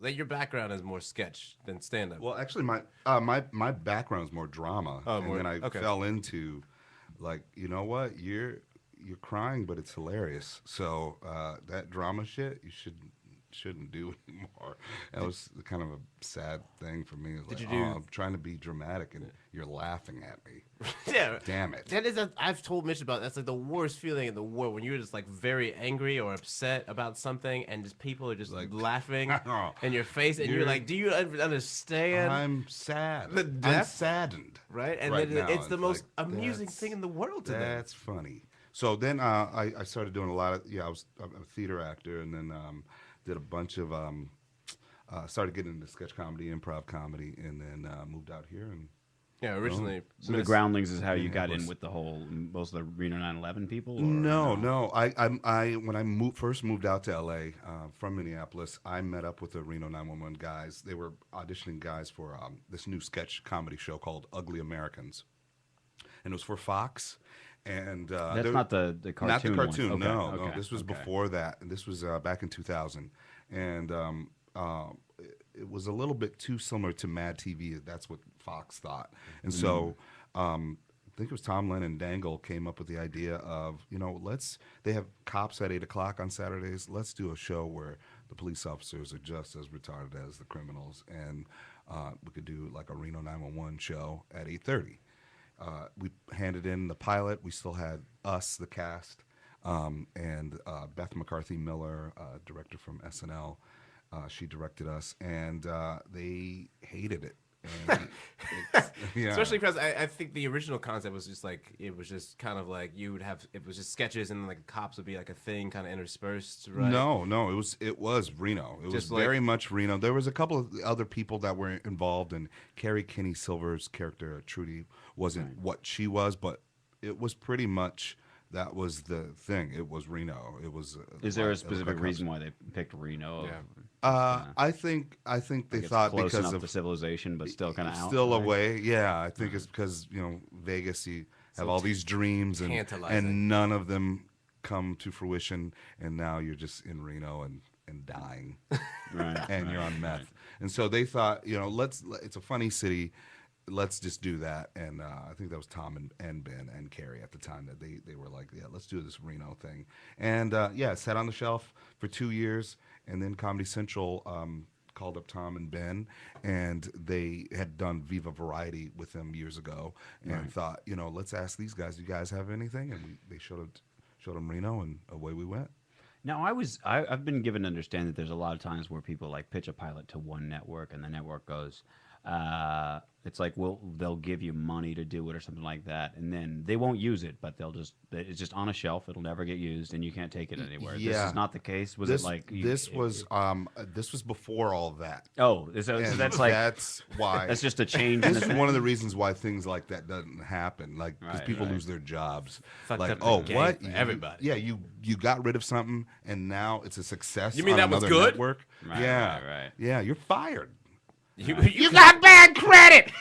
Like your background is more sketch than stand up. Well, actually, my background is more drama, Oh, and then I fell into, like, you know what, you're crying, but it's hilarious. So that drama shit, you shouldn't do anymore. That was kind of a sad thing for me. Did like, you do? I'm trying to be dramatic, and you're laughing at me. Yeah, damn it. That is. I've told Mitch about. That's like the worst feeling in the world when you're just like very angry or upset about something, and just people are just like laughing in your face, and you're like, "Do you understand?" I'm sad. I'm saddened. Right, and right then now. it's the most amusing thing in the world to them. That's funny. So then I started doing a lot of I'm a theater actor, and then did a bunch of started getting into sketch comedy, improv comedy, and then moved out here and. Yeah, originally. So the Groundlings is how you got in with the whole most of the Reno 9/11 people. Or no. I when I first moved out to LA from Minneapolis, I met up with the Reno 911 guys. They were auditioning guys for this new sketch comedy show called Ugly Americans, and it was for Fox. And that's not the cartoon. Not the cartoon. Okay, No. This was before that, and this was back in 2000, and it was a little bit too similar to Mad TV. That's what Fox thought. And so I think it was Tom Lennon and Dangle came up with the idea of, they have cops at 8 o'clock on Saturdays. Let's do a show where the police officers are just as retarded as the criminals. And we could do like a Reno 911 show at 8:30. We handed in the pilot. We still had us, the cast, and Beth McCarthy Miller, director from SNL. She directed us, and they hated it. Especially because I think the original concept was just like, it was just kind of like you would have, it was just sketches and like cops would be like a thing kind of interspersed, right? No, it was Reno. It was very much Reno. There was a couple of other people that were involved, and Carrie Kinney Silver's character, Trudy, wasn't what she was, but it was pretty much... That was the thing. It was Reno. It was. Is there a specific reason why they picked Reno? Yeah. I think they thought close because enough of to civilization, but still kind of out. Still away. Yeah, I think it's because Vegas. You have all these dreams, and none of them come to fruition, and now you're just in Reno and dying, and you're on meth. And so they thought, it's a funny city. Let's just do that. And I think that was Tom and Ben and Carrie at the time that they were like, yeah, let's do this Reno thing. And it sat on the shelf for 2 years. And then Comedy Central called up Tom and Ben, and they had done Viva Variety with them years ago, and thought, let's ask these guys, do you guys have anything? And they showed them Reno, and away we went. Now, I've been given to understand that there's a lot of times where people like pitch a pilot to one network, and the network goes, it's like, they'll give you money to do it or something like that, and then they won't use it, but it's just on a shelf. It'll never get used, and you can't take it anywhere. Yeah. This is not the case. This was before all that. Oh, so that's like that's why that's just a change. This is one of the reasons why things like that doesn't happen. Like because people lose their jobs. Fucked like what? Everybody. You got rid of something, and now it's a success. You mean on that was another good? Network. Right. Yeah, you're fired. You got bad credit.